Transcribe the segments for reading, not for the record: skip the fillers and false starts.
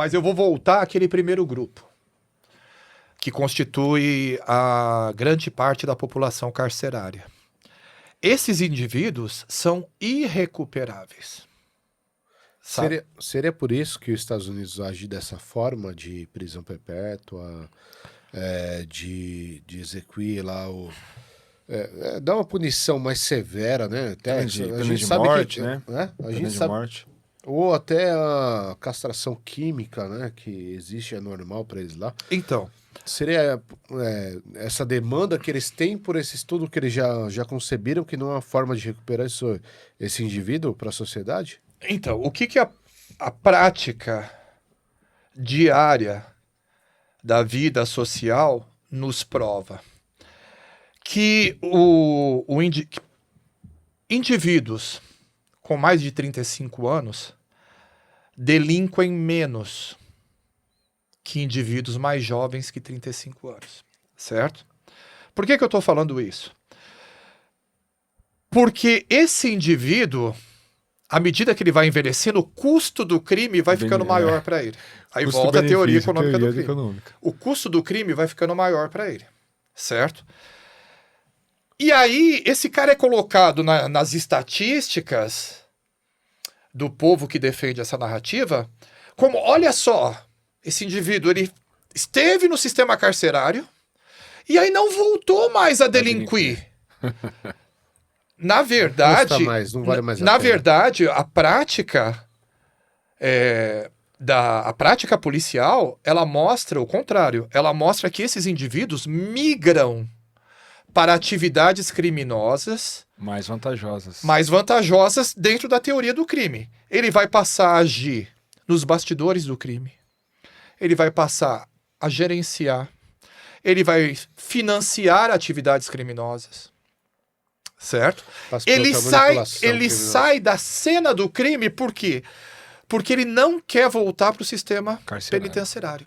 Mas eu vou voltar àquele primeiro grupo, que constitui a grande parte da população carcerária. Esses indivíduos são irrecuperáveis. Seria por isso que os Estados Unidos agem dessa forma de prisão perpétua, de execuir lá dar uma punição mais severa, né? Até, Pena de morte, né? A gente sabe, morte. ou até a castração química, né? Que existe, é normal para eles lá. Então, seria essa demanda que eles têm por esse estudo que eles já conceberam que não é uma forma de recuperar esse indivíduo para a sociedade? Então, o que a prática diária da vida social nos prova? Que indivíduos com mais de 35 anos delinquem menos que indivíduos mais jovens que 35 anos, certo? Por que eu estou falando isso? Porque esse indivíduo, à medida que ele vai envelhecendo, o custo do crime vai ficando maior para ele. Aí volta a teoria econômica do crime. O custo do crime vai ficando maior para ele, certo? E aí, esse cara é colocado nas estatísticas do povo que defende essa narrativa como, olha só, esse indivíduo, ele esteve no sistema carcerário e aí não voltou mais a delinquir. Na verdade, não vale mais na verdade, a prática a prática policial, ela mostra o contrário. Ela mostra que esses indivíduos migram para atividades criminosas mais vantajosas dentro da teoria do crime. Ele vai passar a agir nos bastidores do crime. Ele vai passar a gerenciar. Ele vai financiar atividades criminosas. Certo? Ele sai da cena do crime por quê? Porque ele não quer voltar para o sistema penitenciário.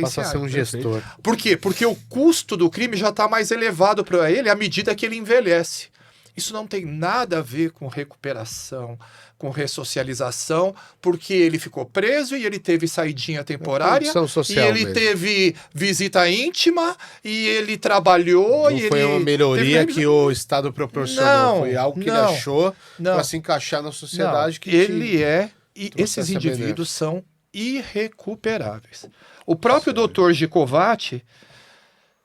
Passa a ser um gestor. Por quê? Porque o custo do crime já está mais elevado para ele à medida que ele envelhece. Isso não tem nada a ver com recuperação, com ressocialização, porque ele ficou preso e ele teve saidinha temporária, e ele teve visita íntima, e ele trabalhou... Não foi uma melhoria que o Estado proporcionou, foi algo que ele achou para se encaixar na sociedade. E esses indivíduos são irrecuperáveis. O próprio Dr. Gicovati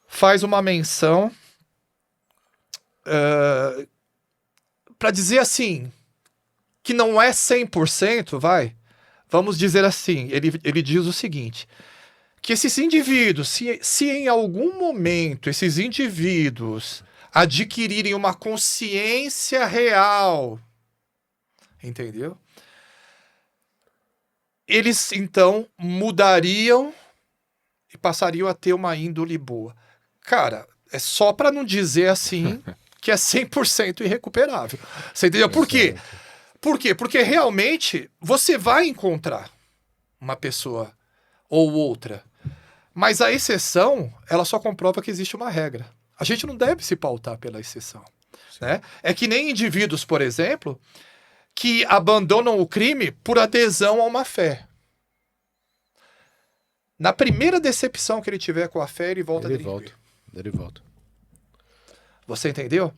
faz uma menção para dizer assim, que não é 100%, vamos dizer assim, ele diz o seguinte, que esses indivíduos, se em algum momento esses indivíduos adquirirem uma consciência real, entendeu? Eles, então, mudariam e passariam a ter uma índole boa. Cara, é só para não dizer assim que é 100% irrecuperável. Você entendeu? Por quê? Por quê? Porque realmente você vai encontrar uma pessoa ou outra. Mas a exceção, ela só comprova que existe uma regra. A gente não deve se pautar pela exceção. Né? É que nem indivíduos, por exemplo, que abandonam o crime por adesão a uma fé. Na primeira decepção que ele tiver com a fé, ele volta a delinquir. Ele volta. Você entendeu?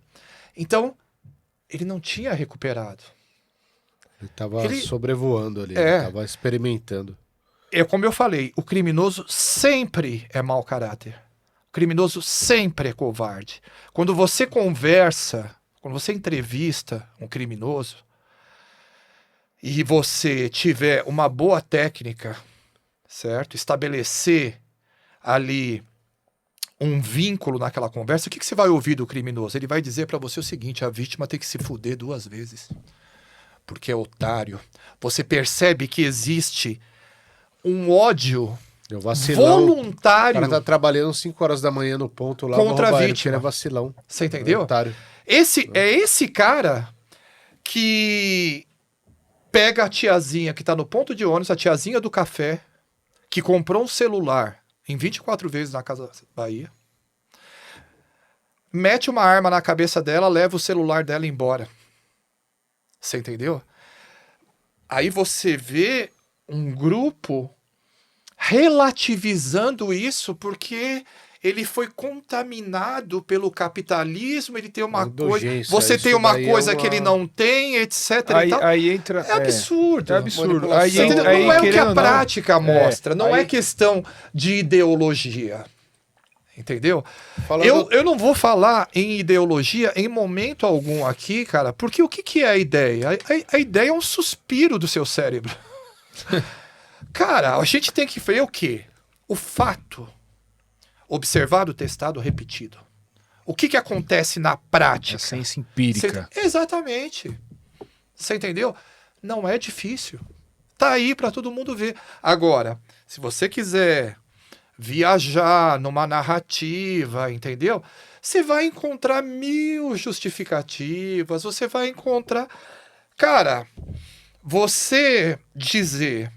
Então, ele não tinha recuperado. Ele estava sobrevoando ali, ele estava experimentando. É como eu falei, o criminoso sempre é mau caráter. O criminoso sempre é covarde. Quando você conversa, quando você entrevista um criminoso, e você tiver uma boa técnica, certo? Estabelecer ali um vínculo naquela conversa, o que você vai ouvir do criminoso? Ele vai dizer para você o seguinte, a vítima tem que se fuder 2 vezes, porque é otário. Você percebe que existe um ódio voluntário. O cara tá trabalhando 5 horas da manhã no ponto lá contra a vítima. Ele é vacilão. Você entendeu? Otário. Esse cara que pega a tiazinha que tá no ponto de ônibus, a tiazinha do café, que comprou um celular em 24 vezes na Casa Bahia, mete uma arma na cabeça dela, leva o celular dela embora. Você entendeu? Aí você vê um grupo relativizando isso porque ele foi contaminado pelo capitalismo, ele tem uma coisa, você tem uma coisa que ele não tem, etc. Aí, e tal. aí entra, é absurdo. É absurdo. Não é o que a prática mostra, não aí... é questão de ideologia. Entendeu? Eu não vou falar em ideologia em momento algum aqui, cara, porque o que é a ideia? A ideia é um suspiro do seu cérebro. Cara, a gente tem que ver o quê? O fato. Observado, testado, repetido. O que acontece na prática? A ciência empírica. Exatamente. Você entendeu? Não é difícil. Tá aí para todo mundo ver. Agora, se você quiser viajar numa narrativa, entendeu? Você vai encontrar 1000 justificativas, você vai encontrar... Cara, você dizer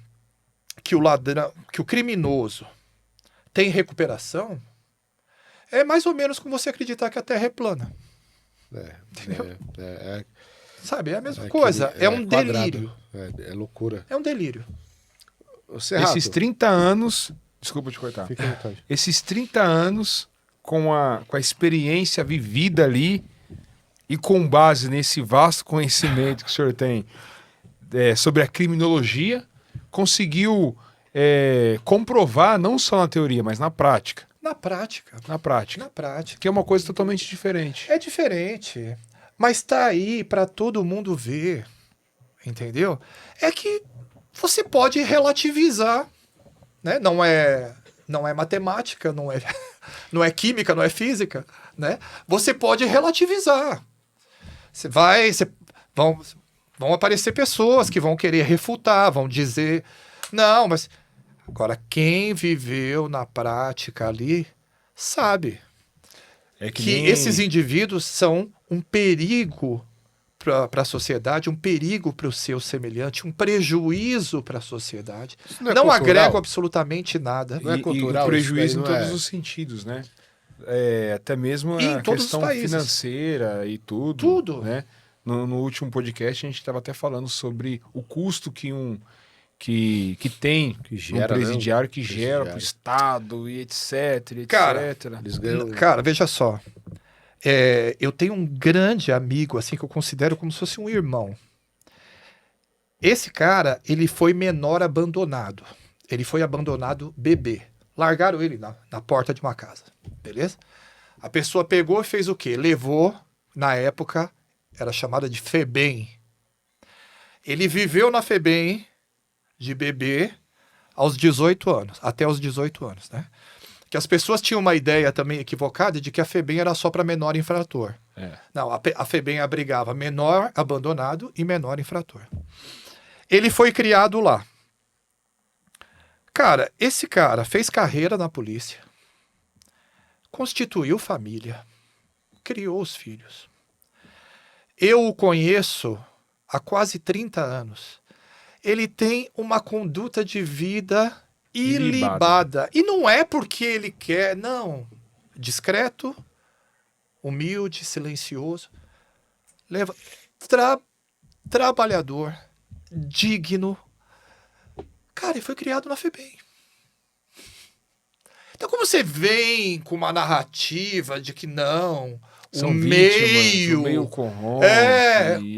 que o ladrão, que o criminoso tem recuperação, é mais ou menos como você acreditar que a Terra é plana. Sabe, é a mesma coisa. É um delírio. É loucura. É um delírio. Esses 30 anos... Desculpa te cortar. Fica à vontade. Esses 30 anos com a experiência vivida ali e com base nesse vasto conhecimento que o senhor tem sobre a criminologia, conseguiu comprovar não só na teoria, mas na prática. Na prática. Na prática. Na prática. Que é uma coisa totalmente diferente. É diferente. Mas tá aí para todo mundo ver. Entendeu? É que você pode relativizar. Né? Não é matemática, não é química, não é física. Né? Você pode relativizar. Vão aparecer pessoas que vão querer refutar, vão dizer... Não, mas... Agora, quem viveu na prática ali sabe que esses indivíduos são um perigo para a sociedade, um perigo para o seu semelhante, um prejuízo para a sociedade. Não agrega absolutamente nada. Não é cultural, e prejuízo em todos os sentidos, né? Até mesmo a questão financeira e tudo. Tudo. Né? No último podcast a gente estava até falando sobre o custo que tem um presidiário, que gera para o Estado e etc. Cara, veja só. Eu tenho um grande amigo, assim, que eu considero como se fosse um irmão. Esse cara, ele foi menor abandonado. Ele foi abandonado bebê. Largaram ele na porta de uma casa. Beleza? A pessoa pegou e fez o quê? Levou, na época, era chamada de FEBEM. Ele viveu na FEBEM de bebê aos 18 anos, até os 18 anos, né? Que as pessoas tinham uma ideia também equivocada de que a FEBEM era só para menor infrator. Não, a FEBEM abrigava menor abandonado e menor infrator. Ele foi criado lá. Cara, esse cara fez carreira na polícia, constituiu família, criou os filhos. Eu o conheço há quase 30 anos. Ele tem uma conduta de vida ilibada. E não é porque ele quer, não. Discreto, humilde, silencioso, trabalhador, digno. Cara, ele foi criado na FEBEM. Então, como você vem com uma narrativa de que não, são o meio corrompe,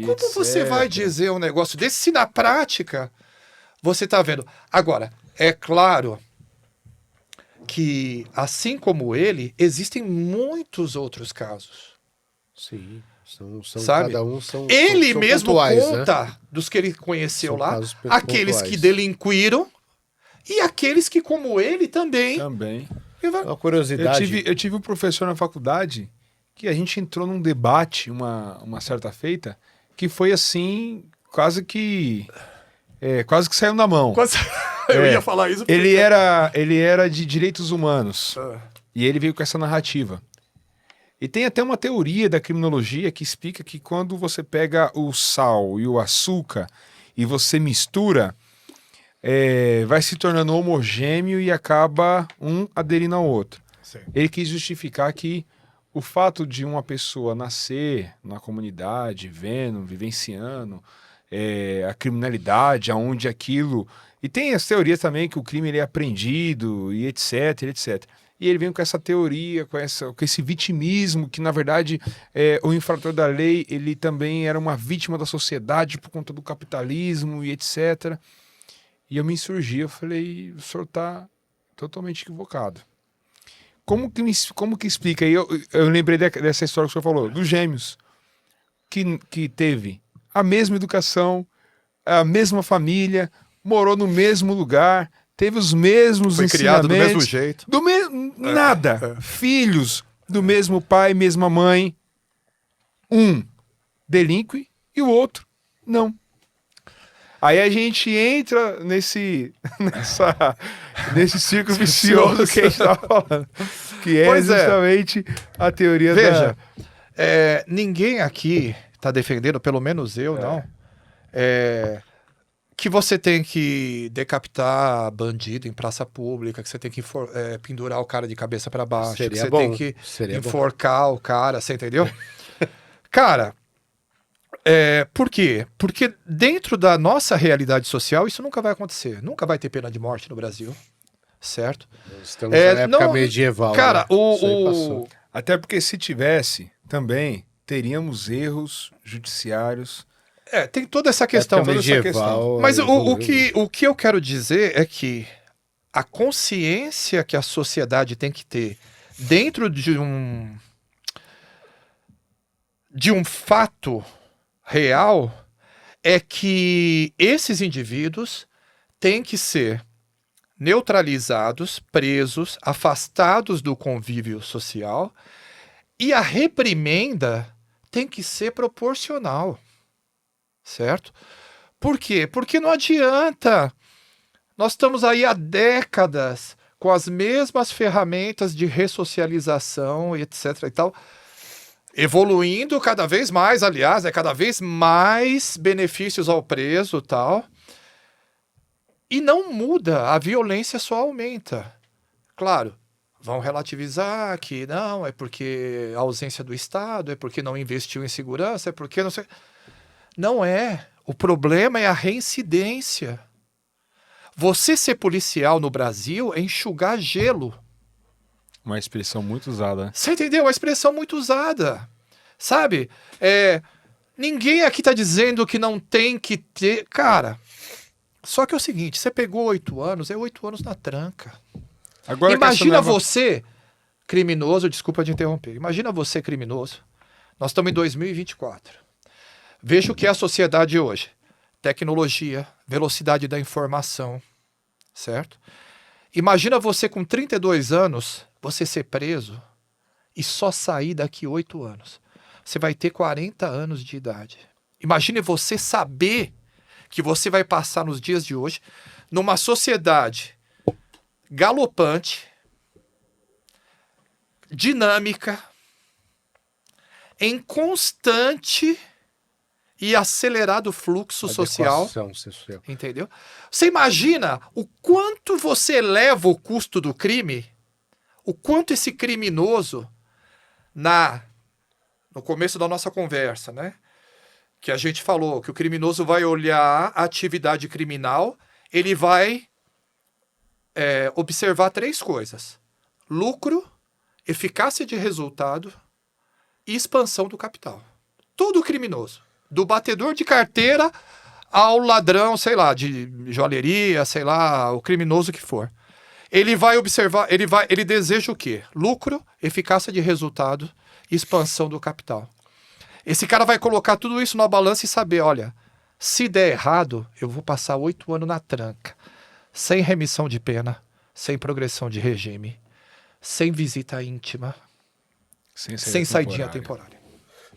como etc. você vai dizer um negócio desse se na prática você está vendo? Agora, é claro que, assim como ele, existem muitos outros casos. Sim, sabe? Cada um são ele são mesmo pontuais, conta, né? Dos que ele conheceu lá, aqueles pontuais. Que delinquiram e aqueles que, como ele, também. Uma curiosidade. Eu tive um professor na faculdade que a gente entrou num debate uma certa feita que foi assim, quase que saiu na mão. Eu ia falar isso. Ele era de direitos humanos. E ele veio com essa narrativa. E tem até uma teoria da criminologia que explica que quando você pega o sal e o açúcar e você mistura, vai se tornando homogêneo e acaba um aderindo ao outro. Sim. Ele quis justificar que o fato de uma pessoa nascer na comunidade, vivenciando, a criminalidade, aonde aquilo... E tem as teorias também que o crime ele é aprendido e etc, etc. E ele vem com essa teoria, com esse vitimismo, que na verdade o infrator da lei ele também era uma vítima da sociedade por conta do capitalismo e etc. E eu me insurgi, eu falei, o senhor está totalmente equivocado. Como que explica? Eu lembrei dessa história que o senhor falou, dos gêmeos, que teve a mesma educação, a mesma família, morou no mesmo lugar, teve os mesmos Foi criado do mesmo jeito. Nada. Filhos do mesmo pai, mesma mãe. Um delinque e o outro não. Aí a gente entra nesse círculo vicioso que a gente estava falando. Que é justamente a teoria Veja, ninguém aqui está defendendo, pelo menos eu, não, que você tem que decapitar bandido em praça pública, que você tem que pendurar o cara de cabeça para baixo, que você tem que enforcar o cara, você entendeu? Cara, por quê? Porque dentro da nossa realidade social isso nunca vai acontecer. Nunca vai ter pena de morte no Brasil, certo? Estamos na época medieval. Cara, né? Até porque se tivesse, também teríamos erros judiciários. Tem toda essa questão. Mas o que eu quero dizer é que a consciência que a sociedade tem que ter dentro de um fato real é que esses indivíduos têm que ser neutralizados, presos, afastados do convívio social, e a reprimenda tem que ser proporcional. Certo? Por quê? Porque não adianta. Nós estamos aí há décadas com as mesmas ferramentas de ressocialização, etc. e tal, evoluindo cada vez mais, aliás, cada vez mais benefícios ao preso e tal. E não muda, a violência só aumenta. Claro, vão relativizar que não, é porque a ausência do Estado, é porque não investiu em segurança, é porque não sei... Não é. O problema é a reincidência. Você ser policial no Brasil é enxugar gelo. Uma expressão muito usada. Você entendeu? Uma expressão muito usada. Sabe? Ninguém aqui tá dizendo que não tem que ter... Cara, só que é o seguinte, você pegou 8 anos, é 8 anos na tranca. Agora imagina você, criminoso, desculpa de interromper, imagina você, criminoso, nós estamos em 2024. Veja o que é a sociedade hoje. Tecnologia, velocidade da informação, certo? Imagina você com 32 anos, você ser preso e só sair daqui 8 anos. Você vai ter 40 anos de idade. Imagine você saber que você vai passar nos dias de hoje numa sociedade galopante, dinâmica, em constante e acelerado fluxo social. Entendeu? Você imagina o quanto você eleva o custo do crime, o quanto esse criminoso, no começo da nossa conversa, né? Que a gente falou que o criminoso vai olhar a atividade criminal, ele vai observar 3 coisas: lucro, eficácia de resultado e expansão do capital. Todo criminoso. Do batedor de carteira ao ladrão, sei lá, de joalheria, sei lá, o criminoso que for. Ele vai observar, ele deseja o quê? Lucro, eficácia de resultado e expansão do capital. Esse cara vai colocar tudo isso na balança e saber, olha, se der errado, eu vou passar 8 anos na tranca, sem remissão de pena, sem progressão de regime, sem visita íntima, sem saidinha temporária.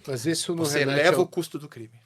Mas isso não você eleva o custo do crime.